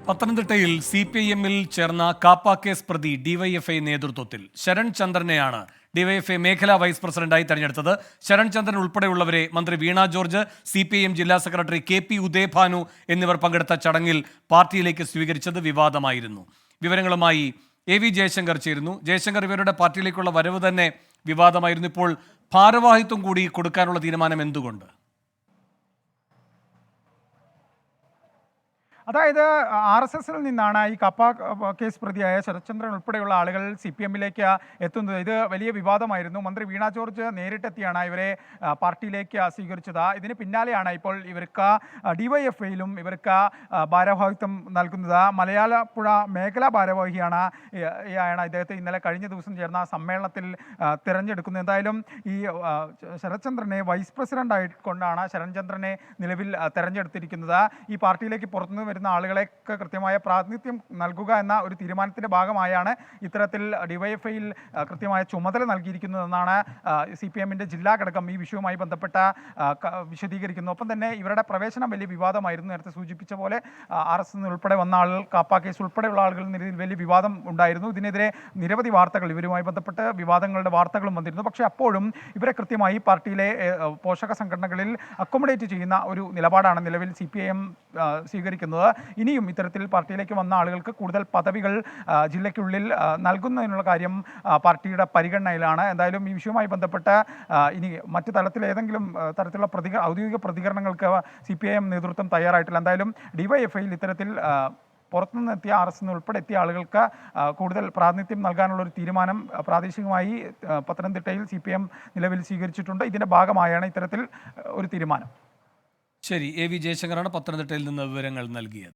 പത്തനംതിട്ടയിൽ CPIM-ൽ ചേർന്ന കാപ്പ കേസ് പ്രതി ഡിവൈഎഫ്ഐ നേതൃത്വത്തിൽ ശരൺ ചന്ദ്രനെയാണ് ഡിവൈഎഫ്ഐ മേഖലാ വൈസ് പ്രസിഡന്റായി തെരഞ്ഞെടുത്തത്. ശരൺ ചന്ദ്രൻ ഉൾപ്പെടെയുള്ളവരെ മന്ത്രി വീണ ജോർജ്, CPIM ജില്ലാ സെക്രട്ടറി KP ഉദയഭാനു എന്നിവർ പങ്കെടുത്ത ചടങ്ങിൽ പാർട്ടിയിലേക്ക് സ്വീകരിച്ചത് വിവാദമായിരുന്നു. വിവരങ്ങളുമായി AV ജയശങ്കർ ചേരുന്നു. ജയശങ്കർ, ഇവരുടെ പാർട്ടിയിലേക്കുള്ള വരവ് തന്നെ വിവാദമായിരുന്നു. ഇപ്പോൾ ഭാരവാഹിത്വം കൂടി കൊടുക്കാനുള്ള തീരുമാനം എന്തുകൊണ്ട്? അതായത് RSSൽ നിന്നാണ് ഈ കപ്പ കേസ് പ്രതിയായ ശരത്ചന്ദ്രൻ ഉൾപ്പെടെയുള്ള ആളുകൾ CPM-ലേക്ക് എത്തുന്നത്. ഇത് വലിയ വിവാദമായിരുന്നു. മന്ത്രി വീണ ജോർജ് നേരിട്ടെത്തിയാണ് ഇവരെ പാർട്ടിയിലേക്ക് സ്വീകരിച്ചത്. ഇതിന് പിന്നാലെയാണ് ഇപ്പോൾ ഇവർക്ക് ഡിവൈഎഫ്ഐയിലും ഇവർക്ക് ഭാരവാഹിത്വം നൽകുന്നത്. മലയാളപ്പുഴ മേഖലാ ഭാരവാഹിയാണ് ഇദ്ദേഹത്തെ ഇന്നലെ കഴിഞ്ഞ ദിവസം ചേർന്ന സമ്മേളനത്തിൽ തിരഞ്ഞെടുക്കുന്നത്. എന്തായാലും ഈ ശരത്ചന്ദ്രനെ വൈസ് പ്രസിഡന്റായിക്കൊണ്ടാണ് ശരൺചന്ദ്രനെ നിലവിൽ തിരഞ്ഞെടുത്തിരിക്കുന്നത്. ഈ പാർട്ടിയിലേക്ക് പുറത്തുനിന്ന് വരുന്ന ആളുകളെയൊക്കെ കൃത്യമായ പ്രാതിനിധ്യം നൽകുക എന്ന ഒരു തീരുമാനത്തിൻ്റെ ഭാഗമായാണ് ഇത്തരത്തിൽ ഡിവൈഎഫ്ഐയിൽ കൃത്യമായ ചുമതല നൽകിയിരിക്കുന്നതെന്നാണ് CPM-ന്റെ ജില്ലാ ഘടകം ഈ വിഷയവുമായി ബന്ധപ്പെട്ട വിശദീകരിക്കുന്നു. ഒപ്പം തന്നെ ഇവരുടെ പ്രവേശനം വലിയ വിവാദമായിരുന്നു. നേരത്തെ സൂചിപ്പിച്ച പോലെ RSS ഉൾപ്പെടെ വന്ന ആളുകൾ, കാപ്പ കേസ് ഉൾപ്പെടെയുള്ള ആളുകളിൽ വലിയ വിവാദം ഉണ്ടായിരുന്നു. ഇതിനെതിരെ നിരവധി വാർത്തകൾ, ഇവരുമായി ബന്ധപ്പെട്ട് വിവാദങ്ങളുടെ വാർത്തകളും വന്നിരുന്നു. പക്ഷേ അപ്പോഴും ഇവരെ കൃത്യമായി പാർട്ടിയിലെ പോഷക സംഘടനകളിൽ അക്കോമഡേറ്റ് ചെയ്യുന്ന ഒരു നിലപാടാണ് നിലവിൽ CPIM സ്വീകരിക്കുന്നത്. ഇനിയും ഇത്തരത്തിൽ പാർട്ടിയിലേക്ക് വന്ന ആളുകൾക്ക് കൂടുതൽ പദവികൾ ജില്ലയ്ക്കുള്ളിൽ നൽകുന്നതിനുള്ള കാര്യം പാർട്ടിയുടെ പരിഗണനയിലാണ്. എന്തായാലും ഈ വിഷയവുമായി ബന്ധപ്പെട്ട് ഇനി മറ്റു തലത്തിൽ ഏതെങ്കിലും തരത്തിലുള്ള ഔദ്യോഗിക പ്രതികരണങ്ങൾക്ക് CPIM നേതൃത്വം തയ്യാറായിട്ടില്ല. എന്തായാലും ഡിവൈഎഫ്ഐയിൽ ഇത്തരത്തിൽ പുറത്തുനിന്ന് എത്തിയ RSS ഉൾപ്പെടെ എത്തിയ ആളുകൾക്ക് കൂടുതൽ പ്രാതിനിധ്യം നൽകാനുള്ള ഒരു തീരുമാനം പ്രാദേശികമായി പത്തനംതിട്ടയിൽ CPM നിലവിൽ സ്വീകരിച്ചിട്ടുണ്ട്. ഇതിൻ്റെ ഭാഗമായാണ് ഇത്തരത്തിൽ ഒരു തീരുമാനം. ശരി, AV ജയശങ്കറാണ് പത്തനംതിട്ടയിൽ നിന്ന് വിവരങ്ങൾ നൽകിയത്.